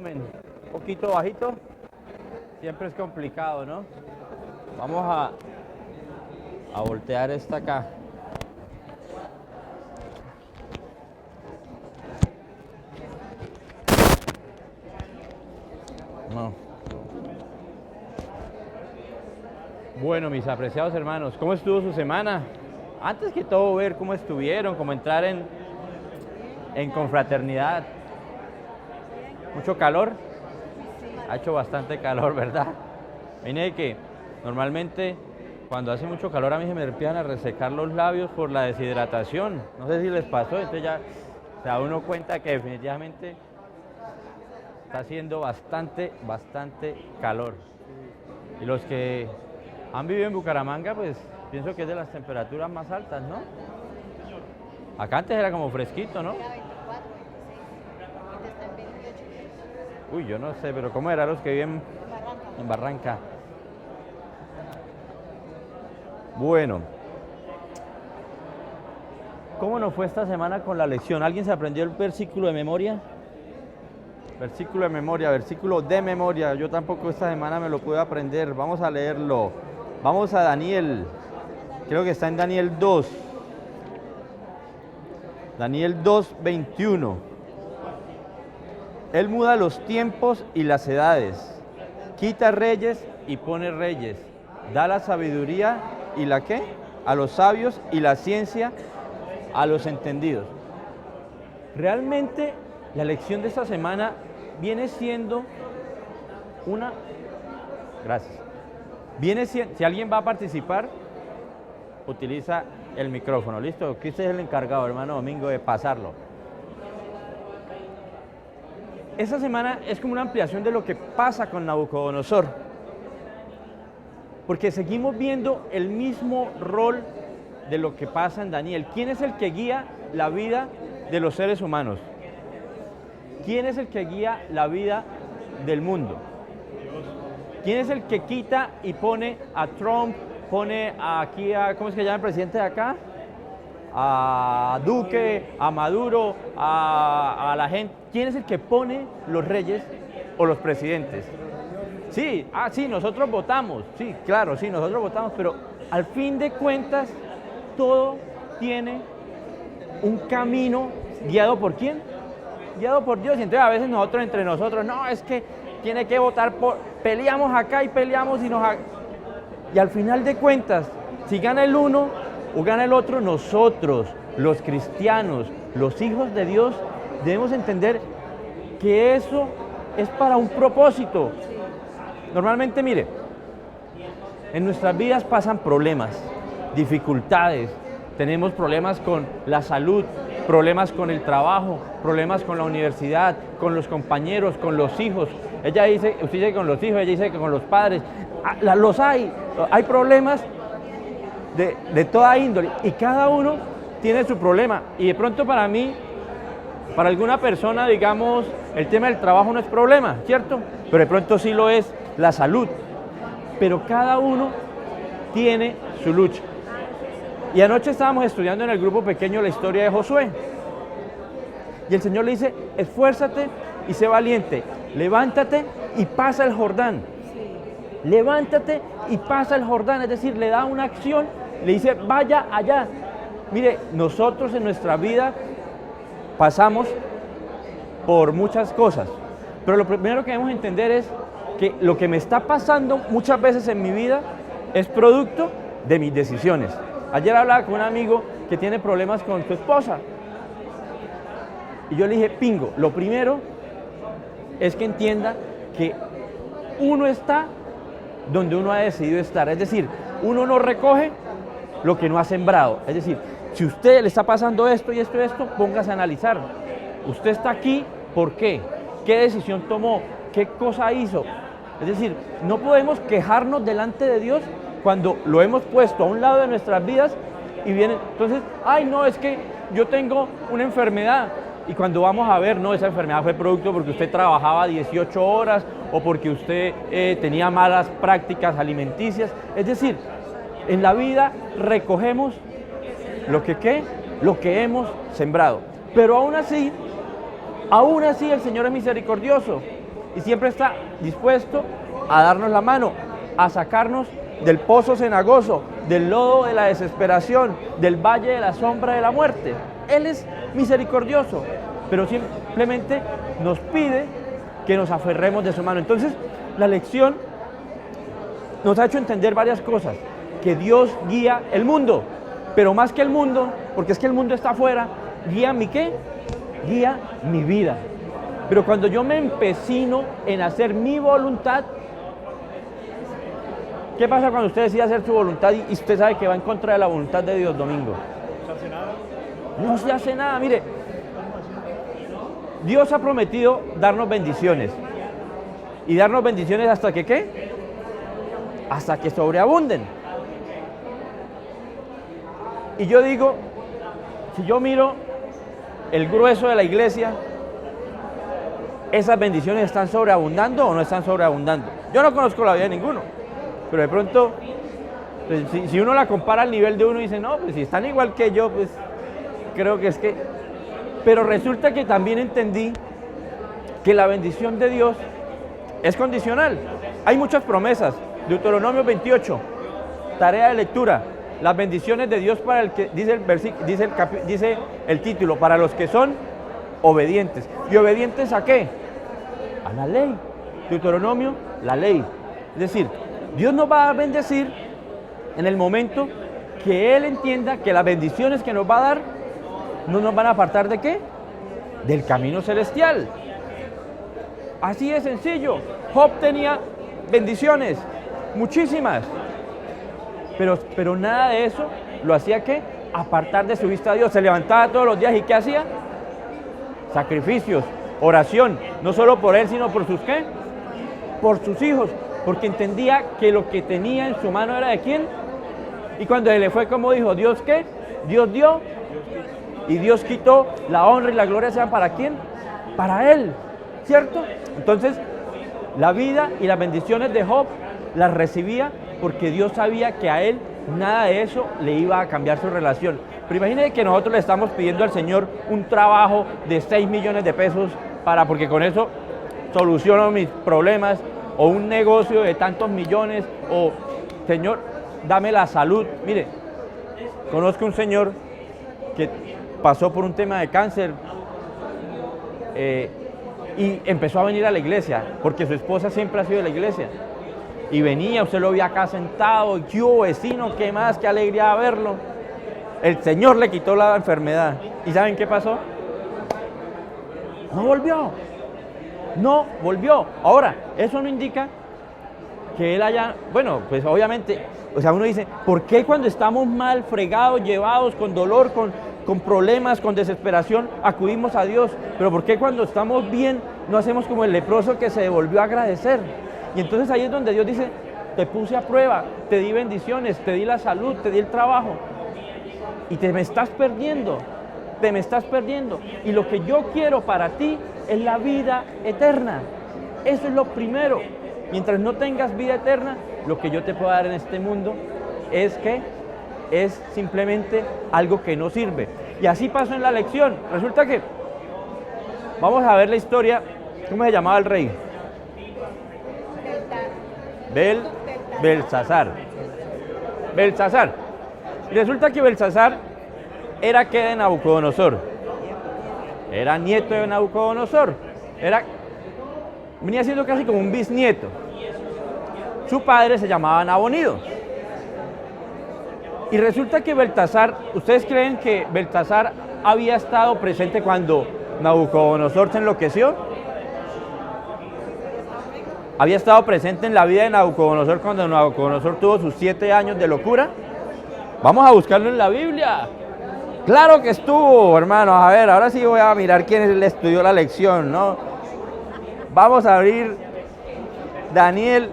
volumen un poquito bajito, siempre es complicado, ¿no? Vamos a voltear esta acá. No. Bueno, mis apreciados hermanos, ¿cómo estuvo su semana? Antes que todo, ver cómo estuvieron, cómo entrar en confraternidad. ¿Mucho calor? Ha hecho bastante calor, ¿verdad? Mire que normalmente cuando hace mucho calor a mí se me empiezan a resecar los labios por la deshidratación. No sé si les pasó, entonces ya se da uno cuenta que definitivamente está haciendo bastante calor. Y los que han vivido en Bucaramanga, pues pienso que es de las temperaturas más altas, ¿no? Acá antes era como fresquito, ¿no? Era 24, 26, ahorita está en 28. Uy, yo no sé, pero ¿cómo eran los que viven en Barranca? Bueno, ¿cómo nos fue esta semana con la lección? ¿Alguien se aprendió el versículo de memoria? Versículo de memoria, versículo de memoria. Yo tampoco esta semana me lo pude aprender. Vamos a leerlo. Vamos a Daniel. Creo que está en Daniel 2. Daniel 2, 21. Él muda los tiempos y las edades. Quita reyes y pone reyes. Da la sabiduría y la ¿qué? A los sabios y la ciencia a los entendidos. Realmente la lección de esta semana viene siendo una... Gracias. Viene siendo, si alguien va a participar, utiliza el micrófono. ¿Listo? Que usted es el encargado, hermano Domingo, de pasarlo. Esta semana es como una ampliación de lo que pasa con Nabucodonosor. Porque seguimos viendo el mismo rol de lo que pasa en Daniel. ¿Quién es el que guía la vida de los seres humanos? ¿Quién es el que guía la vida del mundo? ¿Quién es el que quita y pone a Trump, pone aquí a, ¿cómo es que llama el presidente de acá? A Duque, a Maduro, a la gente. ¿Quién es el que pone los reyes o los presidentes? Sí, sí, nosotros votamos, sí, claro, sí, nosotros votamos, pero al fin de cuentas todo tiene un camino guiado ¿por quién? Guiado por Dios. Y entonces a veces nosotros entre nosotros, no, es que tiene que votar por, peleamos acá y peleamos y al final de cuentas, si gana el uno o gana el otro, nosotros, los cristianos, los hijos de Dios, debemos entender que eso es para un propósito. Normalmente, mire, en nuestras vidas pasan problemas, dificultades, tenemos problemas con la salud, problemas con el trabajo, problemas con la universidad, con los compañeros, con los hijos. Ella dice, usted dice que con los hijos, ella dice que con los padres. Los hay problemas de toda índole y cada uno tiene su problema. Y de pronto para mí, para alguna persona, digamos, el tema del trabajo no es problema, ¿cierto? Pero de pronto sí lo es la salud. Pero cada uno tiene su lucha. Y anoche estábamos estudiando en el grupo pequeño la historia de Josué. Y el Señor le dice, esfuérzate y sé valiente, levántate y pasa el Jordán. Levántate y pasa el Jordán, es decir, le da una acción, le dice, vaya allá. Mire, nosotros en nuestra vida pasamos por muchas cosas, pero lo primero que debemos entender es que lo que me está pasando muchas veces en mi vida es producto de mis decisiones. Ayer hablaba con un amigo que tiene problemas con su esposa y yo le dije, Pingo, lo primero es que entienda que uno está donde uno ha decidido estar, es decir, uno no recoge lo que no ha sembrado, es decir, si usted le está pasando esto y esto y esto, póngase a analizar, usted está aquí, ¿por qué? ¿Qué decisión tomó? ¿Qué cosa hizo? Es decir, no podemos quejarnos delante de Dios cuando lo hemos puesto a un lado de nuestras vidas y viene, entonces, ay no, es que yo tengo una enfermedad y cuando vamos a ver, no, esa enfermedad fue producto porque usted trabajaba 18 horas o porque usted tenía malas prácticas alimenticias, es decir, en la vida recogemos lo que hemos sembrado, pero aún así el Señor es misericordioso y siempre está dispuesto a darnos la mano, a sacarnos del pozo cenagoso, del lodo de la desesperación, del valle de la sombra de la muerte. Él es misericordioso, pero simplemente nos pide que nos aferremos de su mano. Entonces, la lección nos ha hecho entender varias cosas, que Dios guía el mundo, pero más que el mundo, porque es que el mundo está afuera, guía mi ¿qué? Guía mi vida. Pero cuando yo me empecino en hacer mi voluntad, ¿qué pasa cuando usted decide hacer su voluntad y usted sabe que va en contra de la voluntad de Dios, Domingo? ¿No se hace nada? No se hace nada, mire. Dios ha prometido darnos bendiciones. Y darnos bendiciones hasta que ¿qué? Hasta que sobreabunden. Y yo digo, si yo miro el grueso de la iglesia, ¿esas bendiciones están sobreabundando o no están sobreabundando? Yo no conozco la vida de ninguno, pero de pronto, pues, si uno la compara al nivel de uno y dice, no, pues si están igual que yo, pues creo que es que... Pero resulta que también entendí que la bendición de Dios es condicional. Hay muchas promesas. Deuteronomio 28, tarea de lectura. Las bendiciones de Dios para el que, dice el título, para los que son obedientes. ¿Y obedientes a qué? A la ley. Deuteronomio, la ley. Es decir, Dios nos va a bendecir en el momento que Él entienda que las bendiciones que nos va a dar no nos van a apartar ¿de qué? Del camino celestial. Así de sencillo. Job tenía bendiciones, muchísimas, pero nada de eso lo hacía ¿qué? Apartar de su vista a Dios. Se levantaba todos los días y ¿qué hacía? Sacrificios, oración, no solo por él, sino por sus ¿qué? Por sus hijos, porque entendía que lo que tenía en su mano era de quién. Y cuando se le fue, como dijo, ¿Dios qué? Dios dio y Dios quitó, la honra y la gloria sean ¿para quién? Para él, ¿cierto? Entonces, la vida y las bendiciones de Job las recibía porque Dios sabía que a él nada de eso le iba a cambiar su relación. Pero imagínense que nosotros le estamos pidiendo al Señor un trabajo de 6 millones de pesos porque con eso soluciono mis problemas, o un negocio de tantos millones, o Señor, dame la salud. Mire, conozco un señor que pasó por un tema de cáncer y empezó a venir a la iglesia, porque su esposa siempre ha sido de la iglesia. Y venía, usted lo veía acá sentado, y ¿qué hubo, vecino? ¿Qué más? ¡Qué alegría verlo! El Señor le quitó la enfermedad. ¿Y saben qué pasó? No volvió. No volvió. Ahora, eso no indica que él haya... Bueno, pues obviamente, o sea, uno dice, ¿por qué cuando estamos mal, fregados, llevados, con dolor, con problemas, con desesperación, acudimos a Dios? Pero ¿por qué cuando estamos bien no hacemos como el leproso que se devolvió a agradecer? Y entonces ahí es donde Dios dice, te puse a prueba, te di bendiciones, te di la salud, te di el trabajo, y te me estás perdiendo. Y lo que yo quiero para ti es la vida eterna. Eso es lo primero. Mientras no tengas vida eterna, lo que yo te puedo dar en este mundo es que es simplemente algo que no sirve. Y así pasó en la lección. Resulta que vamos a ver la historia. ¿Cómo se llamaba el rey? Belsasar. Y resulta que Belsasar era ¿qué de Nabucodonosor? Era nieto de Nabucodonosor. Venía siendo casi como un bisnieto. Su padre se llamaba Nabonido. Y resulta que Belsasar, ¿ustedes creen que Belsasar había estado presente cuando Nabucodonosor se enloqueció? ¿Había estado presente en la vida de Nabucodonosor cuando Nabucodonosor tuvo sus 7 años de locura? Vamos a buscarlo en la Biblia. Claro que estuvo, hermanos. A ver, ahora sí voy a mirar quién le estudió la lección, ¿no? Vamos a abrir Daniel.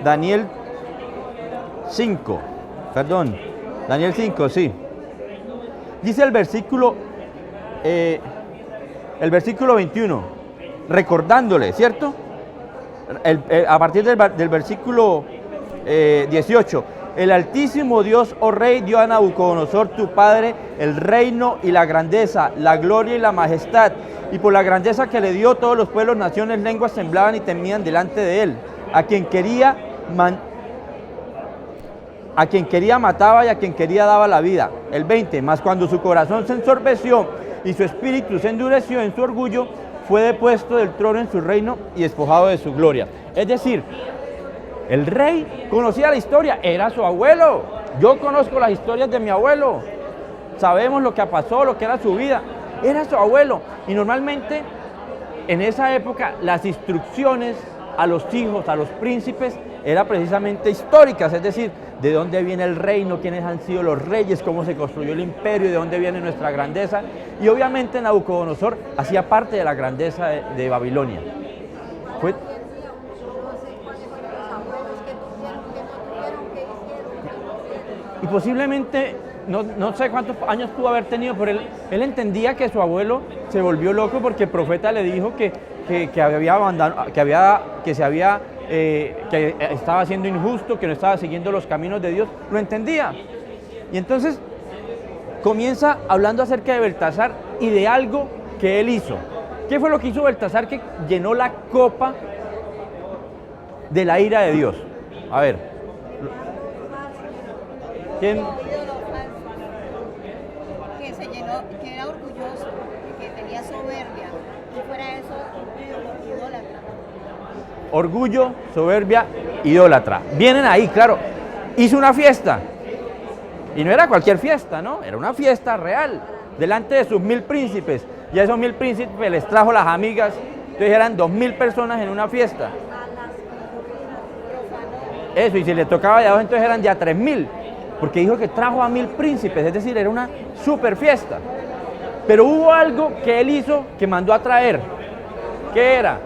Daniel 5, perdón, Daniel 5, sí. Dice el versículo 21, recordándole, ¿cierto? A partir del versículo 18. El Altísimo Dios, oh Rey, dio a Nabucodonosor, tu padre, el reino y la grandeza, la gloria y la majestad. Y por la grandeza que le dio, todos los pueblos, naciones, lenguas temblaban y temían delante de él. A quien quería mataba y a quien quería daba la vida. El 20. Mas cuando su corazón se ensorbeció y su espíritu se endureció en su orgullo, fue depuesto del trono en su reino y despojado de su gloria. Es decir, el rey conocía la historia, era su abuelo. Yo conozco las historias de mi abuelo. Sabemos lo que pasó, lo que era su vida. Era su abuelo. Y normalmente, en esa época, las instrucciones a los hijos, a los príncipes, eran precisamente históricas. Es decir, de dónde viene el reino, quiénes han sido los reyes, cómo se construyó el imperio, de dónde viene nuestra grandeza. Y obviamente Nabucodonosor hacía parte de la grandeza de Babilonia. Fue Y posiblemente, no sé cuántos años pudo haber tenido, pero él entendía que su abuelo se volvió loco porque el profeta le dijo que estaba siendo injusto, que no estaba siguiendo los caminos de Dios. Lo entendía. Y entonces comienza hablando acerca de Beltasar y de algo que él hizo. ¿Qué fue lo que hizo Beltasar que llenó la copa de la ira de Dios? A ver. ¿Quién? Que se llenó, que era orgulloso, que tenía soberbia, y fuera de eso, idólatra. Orgullo, soberbia, idólatra. Vienen ahí, claro. Hizo una fiesta. Y no era cualquier fiesta, ¿no? Era una fiesta real, delante de sus 1000 príncipes. Y a esos 1000 príncipes les trajo las amigas. Entonces eran 2000 personas en una fiesta. Eso, y si le tocaba de abajo, entonces eran ya 3000. Porque dijo que trajo a 1000 príncipes, es decir, era una super fiesta. Pero hubo algo que él hizo que mandó a traer. ¿Qué era?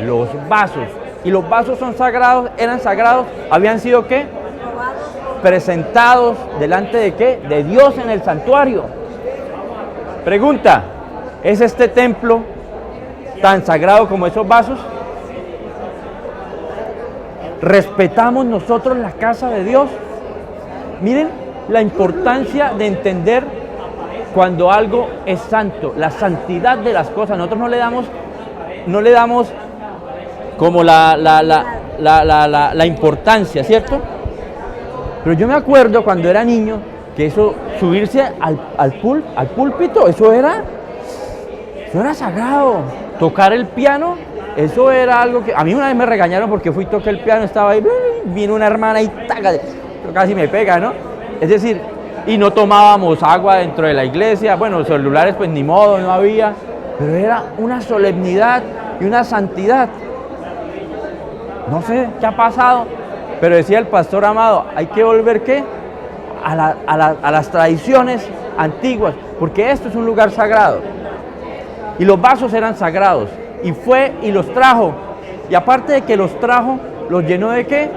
Los vasos. Y los vasos son sagrados, eran sagrados, habían sido ¿qué? Presentados delante de ¿qué? De Dios en el santuario. Pregunta, ¿es este templo tan sagrado como esos vasos? ¿Respetamos nosotros la casa de Dios? Miren la importancia de entender cuando algo es santo, la santidad de las cosas. Nosotros no le damos como la importancia, ¿cierto? Pero yo me acuerdo cuando era niño que eso, subirse al púlpito, eso era sagrado. Tocar el piano, eso era algo que... A mí una vez me regañaron porque fui y toqué el piano, estaba ahí, vino una hermana y taca, casi me pega, ¿no? Es decir, y no tomábamos agua dentro de la iglesia, bueno, celulares pues ni modo, no había, pero era una solemnidad y una santidad. No sé qué ha pasado, pero decía el pastor Amado, hay que volver ¿qué? A las tradiciones antiguas, porque esto es un lugar sagrado. Y los vasos eran sagrados, y fue y los trajo, y aparte de que los trajo, los llenó ¿de qué?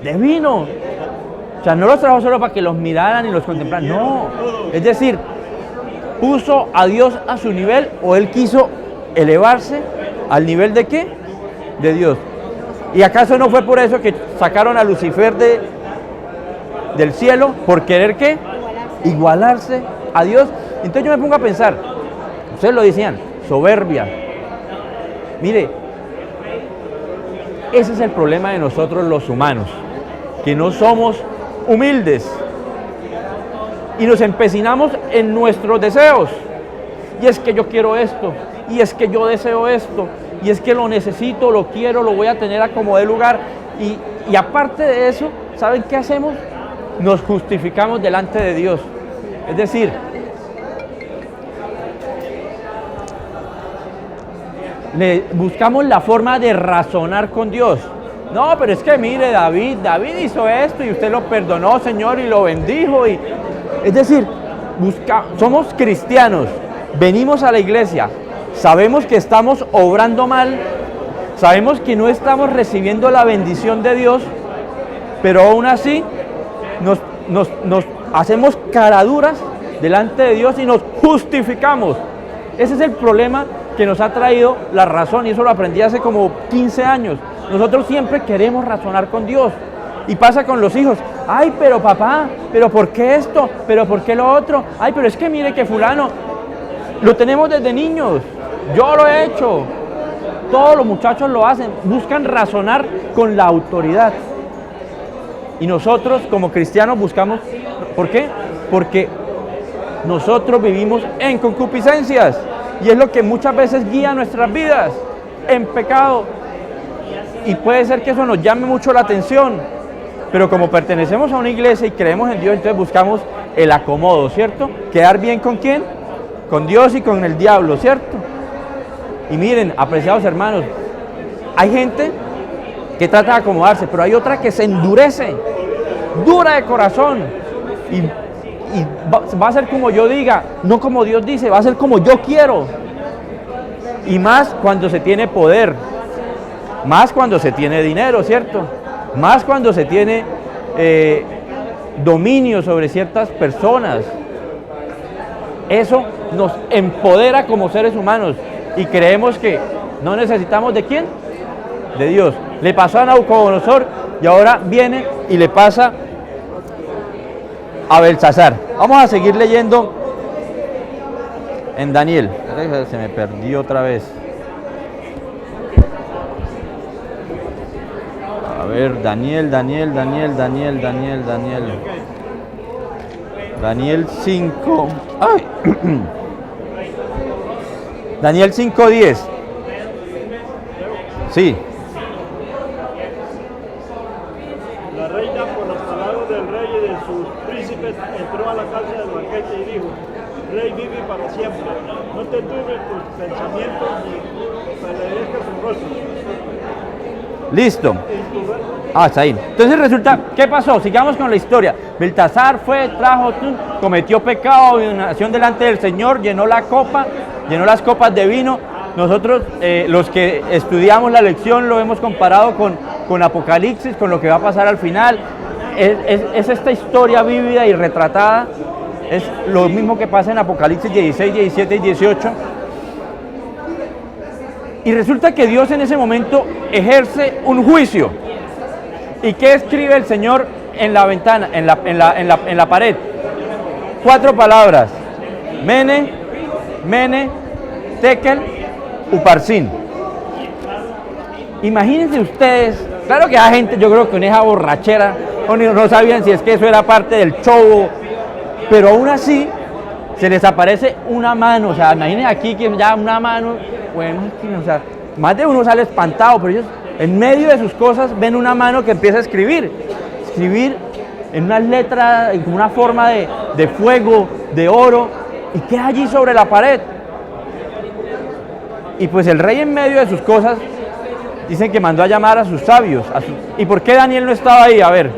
De vino. O sea, no los trajo solo para que los miraran y los contemplaran, no. Es decir, puso a Dios a su nivel, o él quiso elevarse al nivel de ¿qué? De Dios. ¿Y acaso no fue por eso que sacaron a Lucifer del cielo? ¿Por querer qué? Igualarse a Dios. Entonces yo me pongo a pensar, ustedes lo decían, soberbia. Mire, ese es el problema de nosotros los humanos, que no somos humildes y nos empecinamos en nuestros deseos. Y es que yo quiero esto, y es que yo deseo esto, y es que lo necesito, lo quiero, lo voy a tener a como de lugar. Y aparte de eso, ¿saben qué hacemos? Nos justificamos delante de Dios. Es decir, buscamos la forma de razonar con Dios. No, pero es que mire, David hizo esto y usted lo perdonó, Señor, y lo bendijo. Es decir, somos cristianos, venimos a la iglesia, sabemos que estamos obrando mal, sabemos que no estamos recibiendo la bendición de Dios, pero aún así nos hacemos caraduras delante de Dios y nos justificamos. Ese es el problema que nos ha traído la razón, y eso lo aprendí hace como 15 años. nosotros siempre queremos razonar con Dios. Y pasa con los hijos, ay, pero papá, pero ¿por qué esto? ¿Pero por qué lo otro? Ay, pero es que mire que fulano, lo tenemos desde niños, yo lo he hecho, todos los muchachos lo hacen, buscan razonar con la autoridad. Y nosotros como cristianos buscamos, ¿por qué? Porque nosotros vivimos en concupiscencias y es lo que muchas veces guía nuestras vidas, en pecado. Y puede ser que eso nos llame mucho la atención. Pero como pertenecemos a una iglesia y creemos en Dios, entonces buscamos el acomodo, ¿cierto? ¿Quedar bien con quién? Con Dios y con el diablo, ¿cierto? Y miren, apreciados hermanos, hay gente que trata de acomodarse, pero hay otra que se endurece, dura de corazón, y va a ser como yo diga, no como Dios dice, va a ser como yo quiero. Y más cuando se tiene poder, más cuando se tiene dinero, ¿cierto? Más cuando se tiene dominio sobre ciertas personas. Eso nos empodera como seres humanos y creemos que no necesitamos ¿de quién? De Dios. Le pasó a Nabucodonosor y ahora viene y le pasa a Belsasar. Vamos a seguir leyendo en Daniel. Se me perdió otra vez. A ver, Daniel 5. Ay. Daniel 5:10. Sí. La reina, por las palabras del rey y de sus príncipes, entró a la casa del banquete y dijo: Rey, vive para siempre. No te turben tus pensamientos ni palidezca su rostro. Listo. Está ahí. Entonces resulta, ¿qué pasó? Sigamos con la historia. Belsasar fue, trajo, cometió pecado, nació delante del Señor, llenó las copas de vino. Nosotros, los que estudiamos la lección, lo hemos comparado con Apocalipsis, con lo que va a pasar al final. Es esta historia vívida y retratada. Es lo mismo que pasa en Apocalipsis 16, 17 y 18. Y resulta que Dios en ese momento ejerce un juicio. ¿Y qué escribe el Señor en la ventana, en la pared? 4 palabras: Mene, Mene, Tekel, Uparsin. Imagínense ustedes, claro que hay gente, yo creo que en esa borrachera no sabían si es que eso era parte del show, pero aún así se les aparece una mano. O sea, imagínense aquí que ya una mano, bueno, o sea, más de uno sale espantado, pero ellos en medio de sus cosas ven una mano que empieza a escribir en unas letras, en una forma de fuego, de oro, y queda allí sobre la pared. Y pues el rey en medio de sus cosas, dicen que mandó a llamar a sus sabios. ¿Y por qué Daniel no estaba ahí? A ver,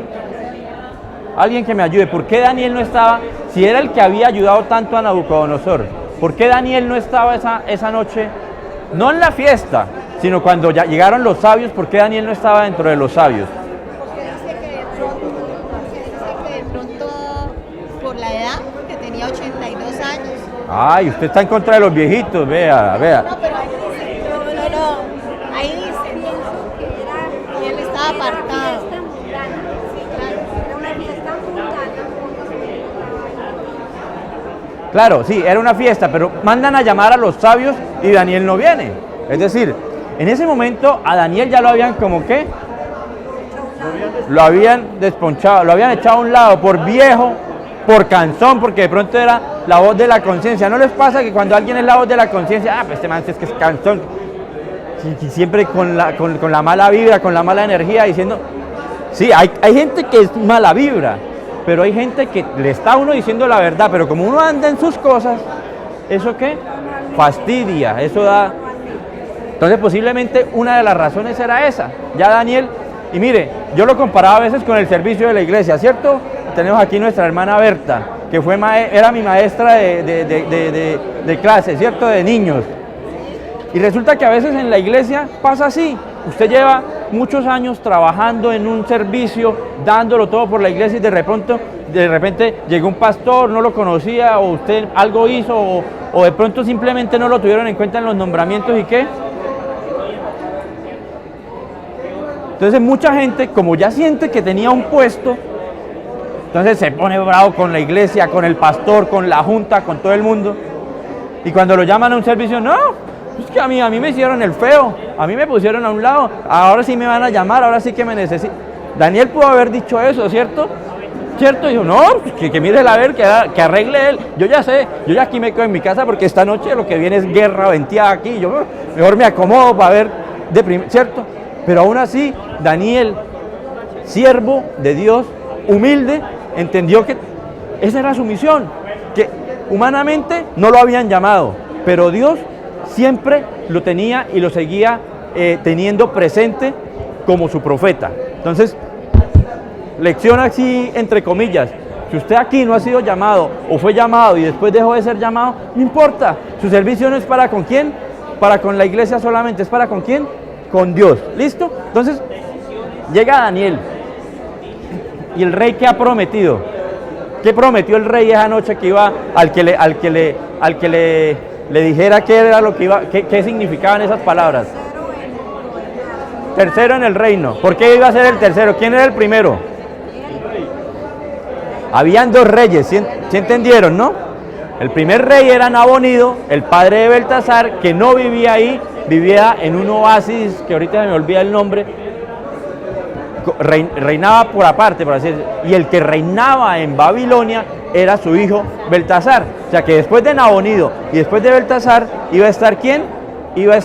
alguien que me ayude. ¿Por qué Daniel no estaba? Si era el que había ayudado tanto a Nabucodonosor, ¿por qué Daniel no estaba esa noche? No en la fiesta, sino cuando ya llegaron los sabios. ¿Por qué Daniel no estaba dentro de los sabios? Porque dice que de pronto por la edad, que tenía 82 años. Ay, usted está en contra de los viejitos, vea. No, pero ahí dice, no. Ahí dice que él estaba apartado. Sí, claro. Claro, sí, era una fiesta, pero mandan a llamar a los sabios y Daniel no viene. Es decir, en ese momento a Daniel ya lo habían como que lo habían desponchado, lo habían echado a un lado por viejo, por cansón, porque de pronto era la voz de la conciencia. ¿No les pasa que cuando alguien es la voz de la conciencia, pues este man es que es cansón, y siempre con la mala vibra, con la mala energía, diciendo, sí, hay gente que es mala vibra, pero hay gente que le está a uno diciendo la verdad, pero como uno anda en sus cosas, ¿eso qué? Fastidia, eso da. Entonces posiblemente una de las razones era esa. Ya Daniel, y mire, yo lo comparaba a veces con el servicio de la iglesia, ¿cierto? Tenemos aquí nuestra hermana Berta, que era mi maestra de clase, ¿cierto? De niños. Y resulta que a veces en la iglesia pasa así. Usted lleva muchos años trabajando en un servicio, dándolo todo por la iglesia, y de repente llegó un pastor, no lo conocía, o usted algo hizo, o de pronto simplemente no lo tuvieron en cuenta en los nombramientos, ¿y qué? Entonces mucha gente, como ya siente que tenía un puesto, entonces se pone bravo con la iglesia, con el pastor, con la junta, con todo el mundo. Y cuando lo llaman a un servicio, no, es que a mí me hicieron el feo, a mí me pusieron a un lado, ahora sí me van a llamar, ahora sí que me necesitan. Daniel pudo haber dicho eso, ¿cierto? ¿Cierto? Dijo, no, que mire a ver, que arregle él. Yo ya sé, yo ya aquí me quedo en mi casa porque esta noche lo que viene es guerra venteada aquí. Yo mejor me acomodo para ver, ¿cierto? Pero aún así, Daniel, siervo de Dios, humilde, entendió que esa era su misión, que humanamente no lo habían llamado, pero Dios siempre lo tenía y lo seguía teniendo presente como su profeta. Entonces, lección así entre comillas: si usted aquí no ha sido llamado o fue llamado y después dejó de ser llamado, no importa, su servicio no es para con quién, para con la iglesia solamente, es para con quién, con Dios. ¿Listo? Entonces llega Daniel y el rey, ¿qué ha prometido? ¿Qué prometió el rey esa noche que iba al que le dijera qué era lo que iba, qué significaban esas palabras? Tercero en el reino. ¿Por qué iba a ser el tercero? ¿Quién era el primero? Habían dos reyes, ¿sí entendieron, no? El primer rey era Nabonido, el padre de Beltasar, que no vivía ahí, vivía en un oasis, que ahorita se me olvida el nombre, reinaba por aparte, por así decirlo, y el que reinaba en Babilonia era su hijo Beltasar. O sea que después de Nabonido y después de Beltasar, ¿iba a estar quién? Iba a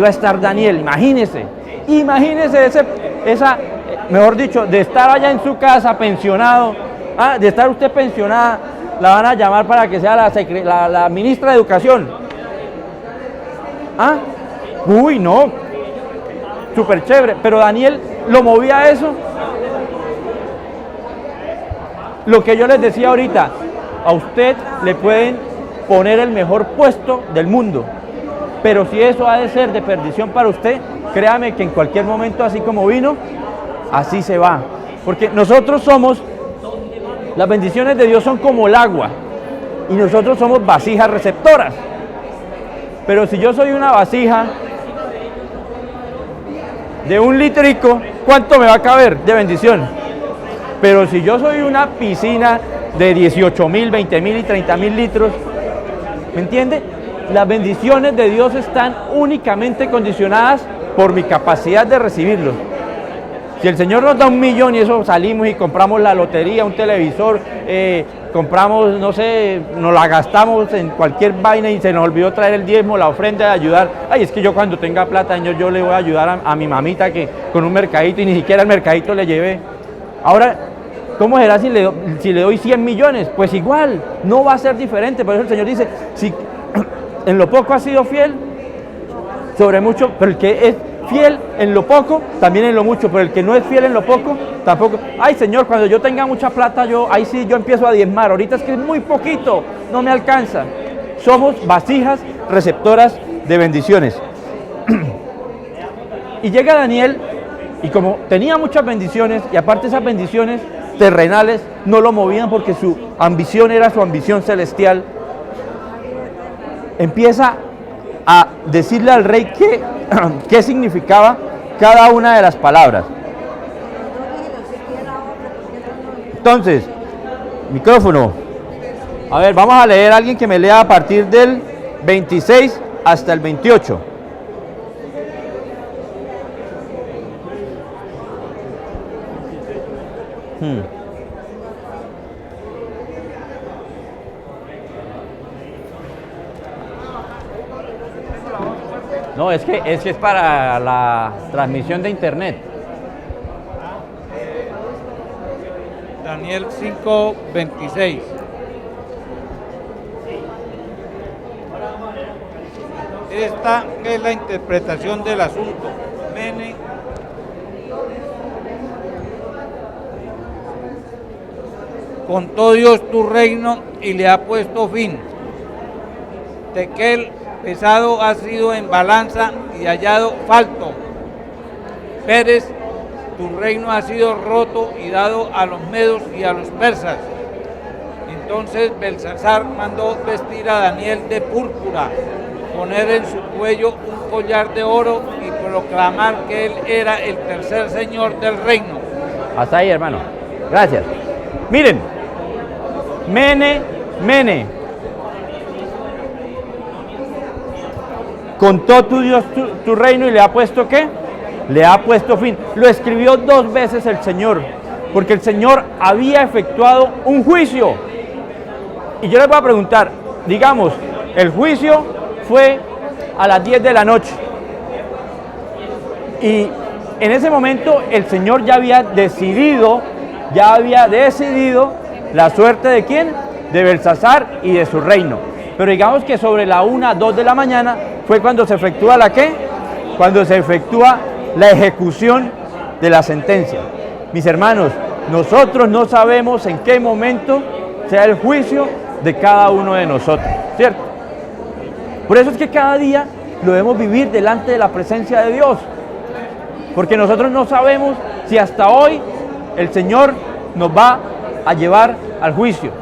estar Daniel. Imagínese mejor dicho, de estar allá en su casa pensionado, de estar usted pensionada, la van a llamar para que sea la ministra de Educación. Uy, no, súper chévere, pero Daniel lo movía a eso. Lo que yo les decía ahorita, a usted le pueden poner el mejor puesto del mundo, pero si eso ha de ser de perdición para usted, créame que en cualquier momento, así como vino, así se va. Porque nosotros las bendiciones de Dios son como el agua, y nosotros somos vasijas receptoras. Pero si yo soy una vasija de 1 litrico, ¿cuánto me va a caber de bendición? Pero si yo soy una piscina de 18,000, 20,000 y 30,000 litros, ¿me entiende? Las bendiciones de Dios están únicamente condicionadas por mi capacidad de recibirlos. Si el Señor nos da 1 millón y eso salimos y compramos la lotería, un televisor, compramos, no sé, nos la gastamos en cualquier vaina y se nos olvidó traer el diezmo, la ofrenda de ayudar. Ay, es que yo cuando tenga plata, yo le voy a ayudar a mi mamita que con un mercadito, y ni siquiera el mercadito le llevé. Ahora, ¿cómo será si le doy 100 millones? Pues igual, no va a ser diferente. Por eso el Señor dice, si en lo poco has sido fiel, sobre mucho, pero el que es fiel en lo poco, también en lo mucho, pero el que no es fiel en lo poco, tampoco. Ay, Señor, cuando yo tenga mucha plata, ahí sí yo empiezo a diezmar. Ahorita es que es muy poquito, no me alcanza. Somos vasijas receptoras de bendiciones. Y llega Daniel, y como tenía muchas bendiciones, y aparte esas bendiciones terrenales no lo movían porque su ambición era su ambición celestial, empieza a decirle al rey qué significaba cada una de las palabras. Entonces, micrófono. A ver, vamos a leer a alguien que me lea a partir del 26 hasta el 28. No, es que es para la transmisión de internet. Daniel 5:26. Esta es la interpretación del asunto. Mene, contó Dios tu reino y le ha puesto fin. Tekel, pesado ha sido en balanza y hallado falto. Pérez, tu reino ha sido roto y dado a los medos y a los persas. Entonces Belsasar mandó vestir a Daniel de púrpura, poner en su cuello un collar de oro y proclamar que Él era el tercer Señor del reino. Hasta ahí, hermano. Gracias. Miren, Mene, contó tu Dios tu reino y le ha puesto ¿qué? Le ha puesto fin. Lo escribió 2 veces el Señor, porque el Señor había efectuado un juicio. Y yo les voy a preguntar, digamos, el juicio fue a las 10 de la noche. Y en ese momento el Señor ya había decidido la suerte de quién, de Belsasar y de su reino. Pero digamos que sobre la 1, 2 de la mañana fue cuando se efectúa la ¿qué? Cuando se efectúa la ejecución de la sentencia. Mis hermanos, nosotros no sabemos en qué momento sea el juicio de cada uno de nosotros, ¿cierto? Por eso es que cada día lo debemos vivir delante de la presencia de Dios, porque nosotros no sabemos si hasta hoy el Señor nos va a llevar al juicio.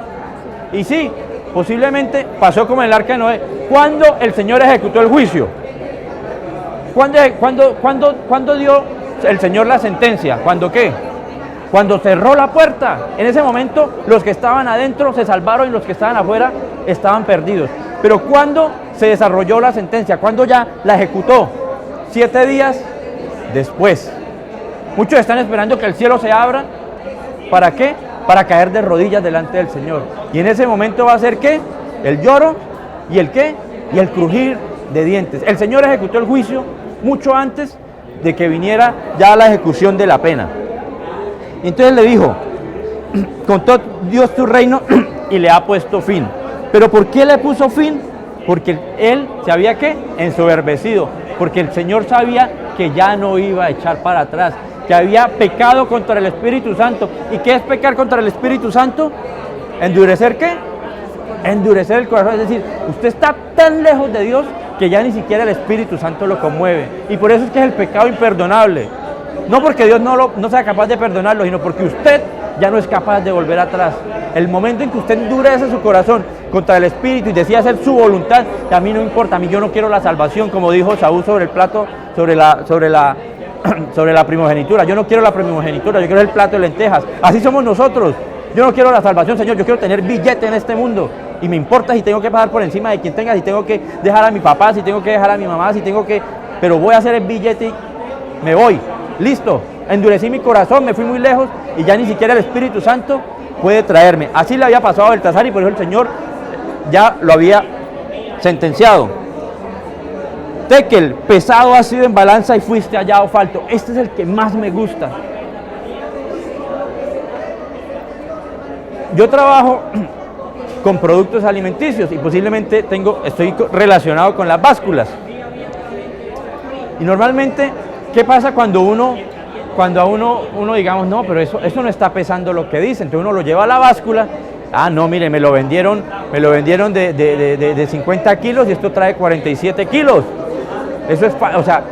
Y sí, posiblemente pasó como en el arca de Noé. ¿Cuándo el Señor ejecutó el juicio? ¿Cuándo dio el Señor la sentencia? ¿Cuándo qué? Cuando cerró la puerta. En ese momento los que estaban adentro se salvaron y los que estaban afuera estaban perdidos. Pero ¿cuándo se desarrolló la sentencia? ¿Cuándo ya la ejecutó? 7 días después. Muchos están esperando que el cielo se abra. ¿Para qué? Para caer de rodillas delante del Señor. Y en ese momento va a ser ¿qué? El lloro y el ¿qué? Y el crujir de dientes. El Señor ejecutó el juicio mucho antes de que viniera ya la ejecución de la pena. Y entonces le dijo, contó Dios tu reino y le ha puesto fin. ¿Pero por qué le puso fin? Porque él se había ¿qué? Ensoberbecido. Porque el Señor sabía que ya no iba a echar para atrás, que había pecado contra el Espíritu Santo. ¿Y qué es pecar contra el Espíritu Santo? ¿Endurecer qué? Endurecer el corazón. Es decir, usted está tan lejos de Dios que ya ni siquiera el Espíritu Santo lo conmueve. Y por eso es que es el pecado imperdonable. No porque Dios no sea capaz de perdonarlo, sino porque usted ya no es capaz de volver atrás. El momento en que usted endurece su corazón contra el Espíritu y decide hacer su voluntad, que a mí no importa, a mí yo no quiero la salvación, como dijo Saúl sobre el plato, sobre la primogenitura. Yo no quiero la primogenitura, yo quiero el plato de lentejas. Así somos nosotros. Yo no quiero la salvación, Señor, yo quiero tener billete en este mundo. Y me importa si tengo que pasar por encima de quien tenga, si tengo que dejar a mi papá, si tengo que dejar a mi mamá, pero voy a hacer el billete y me voy. Listo, endurecí mi corazón, me fui muy lejos y ya ni siquiera el Espíritu Santo puede traerme. Así le había pasado a Belsasar y por eso el Señor ya lo había sentenciado. Tekel, pesado has sido en balanza y fuiste hallado falto. Este es el que más me gusta. Yo trabajo con productos alimenticios y posiblemente estoy relacionado con las básculas. Y normalmente, ¿qué pasa cuando a uno digamos, no, pero eso no está pesando lo que dice? Entonces uno lo lleva a la báscula. Ah, no, mire, me lo vendieron de 50 kilos y esto trae 47 kilos. Eso es, o sea,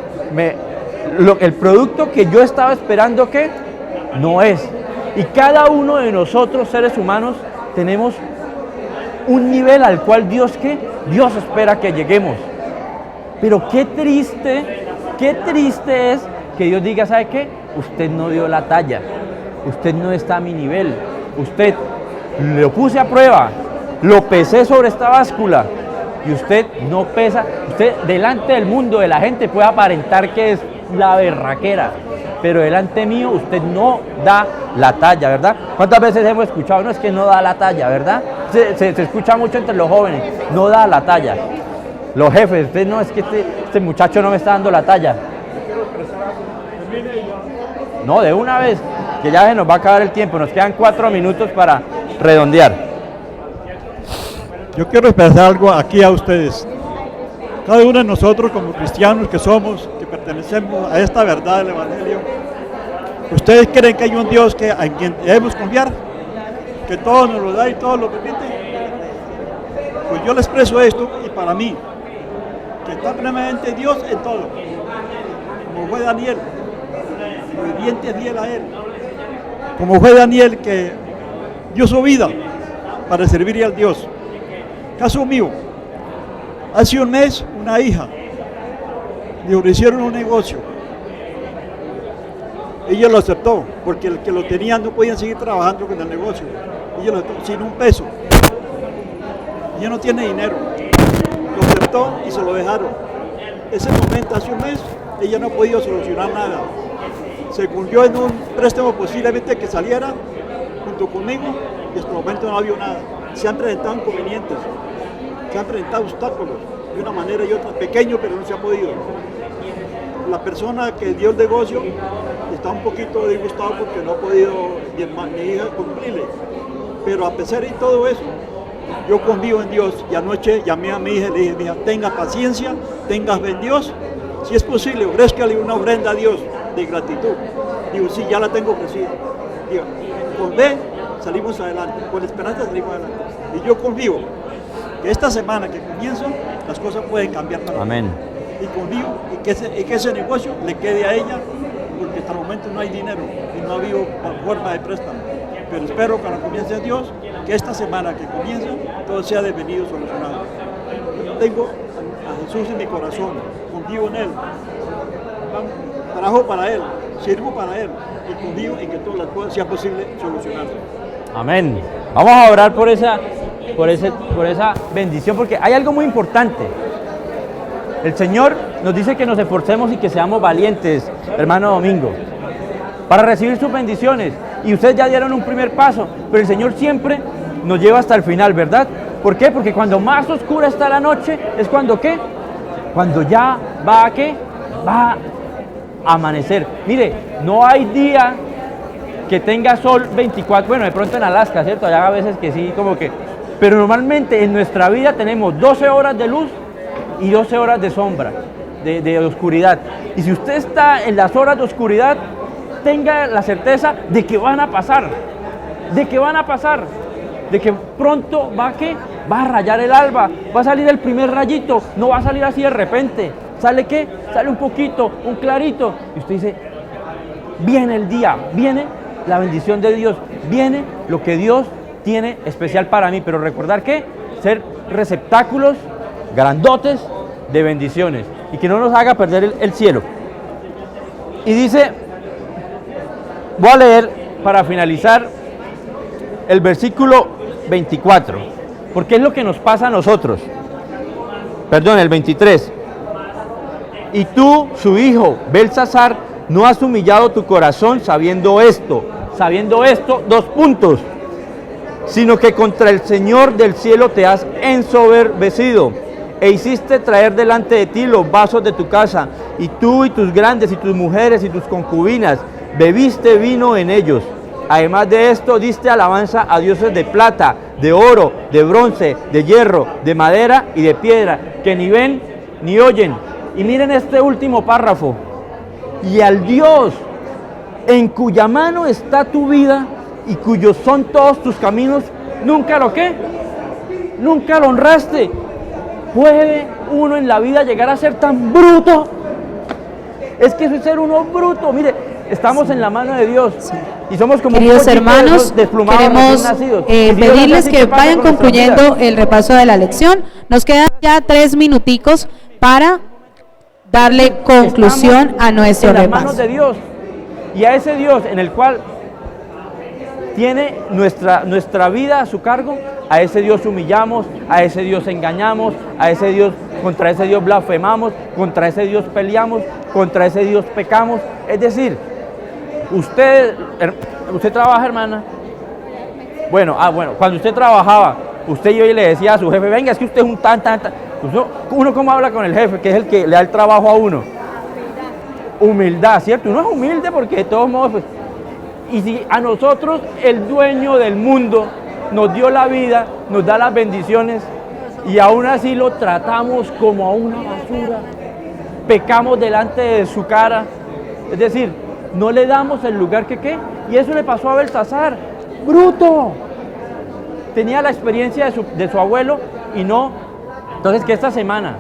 el producto que yo estaba esperando que no es. Y cada uno de nosotros, seres humanos, tenemos un nivel al cual Dios espera que lleguemos. Pero qué triste es que Dios diga, ¿sabe qué? Usted no dio la talla, usted no está a mi nivel, usted lo puse a prueba, lo pesé sobre esta báscula y usted no pesa. Usted delante del mundo, de la gente, puede aparentar que es la berraquera, pero delante mío usted no da la talla, ¿verdad? ¿Cuántas veces hemos escuchado? No, es que no da la talla, ¿verdad? Se escucha mucho entre los jóvenes, no da la talla. Los jefes, usted no, es que este muchacho no me está dando la talla. No, de una vez, que ya se nos va a acabar el tiempo, nos quedan 4 minutos para redondear. Yo quiero expresar algo aquí a ustedes. Cada uno de nosotros como cristianos que somos, que pertenecemos a esta verdad del Evangelio, ¿ustedes creen que hay un Dios en quien debemos confiar? ¿Que todo nos lo da y todo lo permite? Pues yo le expreso esto y para mí, que está plenamente Dios en todo, como fue Daniel, obediente fiel a él, como fue Daniel que dio su vida para servirle al Dios. Caso mío, hace un mes una hija le ofrecieron un negocio Ella lo aceptó, porque el que lo tenía no podían seguir trabajando con el negocio. Ella lo aceptó sin un peso. Ella no tiene dinero. Lo aceptó y se lo dejaron. Ese momento, hace un mes, ella no ha podido solucionar nada. Se cumplió en un préstamo posiblemente que saliera junto conmigo y hasta el momento no ha habido nada. Se han presentado inconvenientes, se han presentado obstáculos de una manera y otra, pequeño pero no se ha podido. La persona que dio el negocio está un poquito disgustado porque no ha podido mi hija cumplirle. Pero a pesar de todo eso, yo confío en Dios y anoche llamé a mi hija y le dije, mija, tenga paciencia, tenga fe en Dios. Si es posible, ofrézcale una ofrenda a Dios de gratitud. Digo, sí, ya la tengo ofrecida. Digo, con fe salimos adelante, con esperanza salimos adelante. Y yo confío que esta semana que comienzo, las cosas pueden cambiar para mí. Amén. Y confío y que ese negocio le quede a ella, porque hasta el momento no hay dinero y no ha habido forma de préstamo. Pero espero que cuando comience Dios, que esta semana que comienza, todo sea devenido solucionado. Yo tengo a Jesús en mi corazón, confío en Él, trabajo para Él, sirvo para Él y confío en que todas las cosas sea posible solucionar. Amén. Vamos a orar por esa bendición, porque hay algo muy importante. El Señor nos dice que nos esforcemos y que seamos valientes, hermano Domingo, para recibir sus bendiciones. Y ustedes ya dieron un primer paso, pero el Señor siempre nos lleva hasta el final, ¿verdad? ¿Por qué? Porque cuando más oscura está la noche, es cuando ¿qué? Cuando ya va a ¿qué? Va a amanecer. Mire, no hay día que tenga sol 24, bueno, de pronto en Alaska, ¿cierto? Allá a veces que sí, como que... Pero normalmente en nuestra vida tenemos 12 horas de luz y 12 horas de sombra, de oscuridad. Y si usted está en las horas de oscuridad, tenga la certeza de que van a pasar, de que pronto va a rayar el alba, va a salir el primer rayito, no va a salir así de repente. ¿Sale qué? Sale un poquito, un clarito. Y usted dice, viene el día, viene la bendición de Dios, viene lo que Dios tiene especial para mí. Pero recordar que ser receptáculos grandotes de bendiciones y que no nos haga perder el cielo. Y dice, voy a leer para finalizar el versículo 24, porque es lo que nos pasa a nosotros. Perdón, el 23. Y tú, su hijo, Belsasar, no has humillado tu corazón sabiendo esto, 2 puntos, sino que contra el Señor del cielo te has ensoberbecido, e hiciste traer delante de ti los vasos de tu casa, y tú y tus grandes y tus mujeres y tus concubinas, bebiste vino en ellos. Además de esto, diste alabanza a dioses de plata, de oro, de bronce, de hierro, de madera y de piedra, que ni ven ni oyen. Y miren este último párrafo. Y al Dios en cuya mano está tu vida y cuyos son todos tus caminos, nunca lo ¿qué? Nunca lo honraste. ¿Puede uno en la vida llegar a ser tan bruto? Es que eso es ser uno bruto. Mire, estamos en la mano de Dios. Sí. Y somos como queridos hermanos, queremos pedirles que vayan concluyendo el repaso de la lección. Nos quedan ya 3 minuticos para darle conclusión a nuestro repaso. En las manos de Dios, y a ese Dios en el cual tiene nuestra vida a su cargo, a ese Dios humillamos, a ese Dios engañamos, a ese Dios, contra ese Dios blasfemamos, contra ese Dios peleamos, contra ese Dios pecamos. Es decir, usted trabaja, hermana. Bueno, cuando usted trabajaba, usted y hoy le decía a su jefe, venga, es que usted es un tan. Uno cómo habla con el jefe, que es el que le da el trabajo a uno. Humildad, ¿cierto? Uno es humilde porque de todos modos, pues, y si a nosotros el dueño del mundo nos dio la vida, nos da las bendiciones, y aún así lo tratamos como a una basura, pecamos delante de su cara, es decir, no le damos el lugar que ¿qué? Y eso le pasó a Belsasar, bruto. Tenía la experiencia de su abuelo y no. Entonces, que esta semana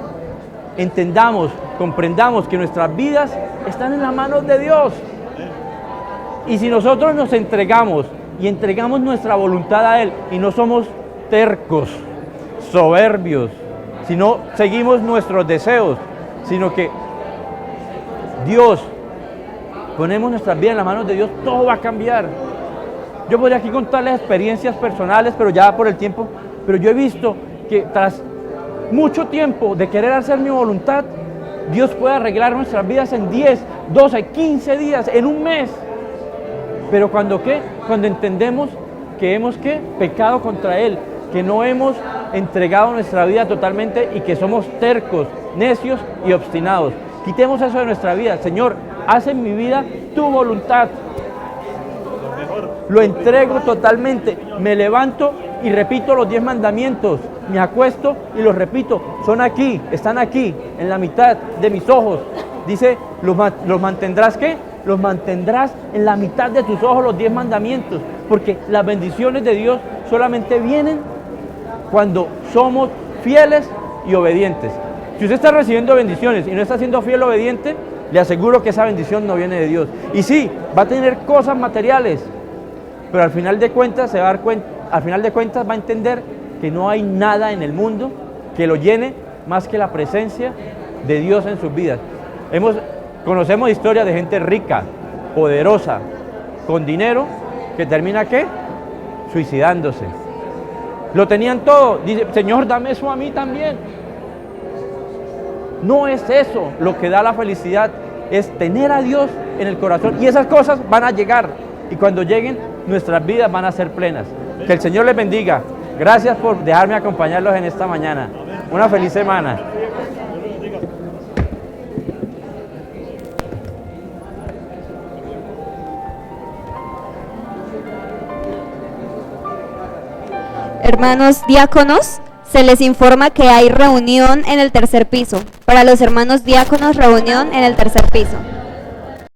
entendamos, comprendamos que nuestras vidas están en las manos de Dios. Y si nosotros nos entregamos y entregamos nuestra voluntad a Él y no somos tercos, soberbios, sino seguimos nuestros deseos, sino que Dios, ponemos nuestras vidas en las manos de Dios, todo va a cambiar. Yo podría aquí contarles experiencias personales, pero ya por el tiempo, pero yo he visto que tras mucho tiempo de querer hacer mi voluntad, Dios puede arreglar nuestras vidas en 10, 12, 15 días, en un mes. Pero cuando entendemos que hemos pecado contra Él, que no hemos entregado nuestra vida totalmente y que somos tercos, necios y obstinados. Quitemos eso de nuestra vida. Señor, haz en mi vida tu voluntad. Lo entrego totalmente. Me levanto y repito los 10 mandamientos. Me acuesto y los repito. Son aquí, están aquí, en la mitad de mis ojos. Dice, ¿los mantendrás qué? Los mantendrás en la mitad de tus ojos los 10 mandamientos. Porque las bendiciones de Dios solamente vienen cuando somos fieles y obedientes. Si usted está recibiendo bendiciones y no está siendo fiel o obediente, le aseguro que esa bendición no viene de Dios. Y sí, va a tener cosas materiales, pero al final de cuentas se va a dar cuenta, al final de cuentas va a entender que no hay nada en el mundo que lo llene más que la presencia de Dios en sus vidas. Conocemos historias de gente rica, poderosa, con dinero, que termina ¿qué? Suicidándose. Lo tenían todo. Dice, Señor, dame eso a mí también. No es eso lo que da la felicidad, es tener a Dios en el corazón. Y esas cosas van a llegar. Y cuando lleguen, nuestras vidas van a ser plenas. Que el Señor les bendiga. Gracias por dejarme acompañarlos en esta mañana. Una feliz semana. Hermanos diáconos, se les informa que hay reunión en el tercer piso. Para los hermanos diáconos, reunión en el tercer piso.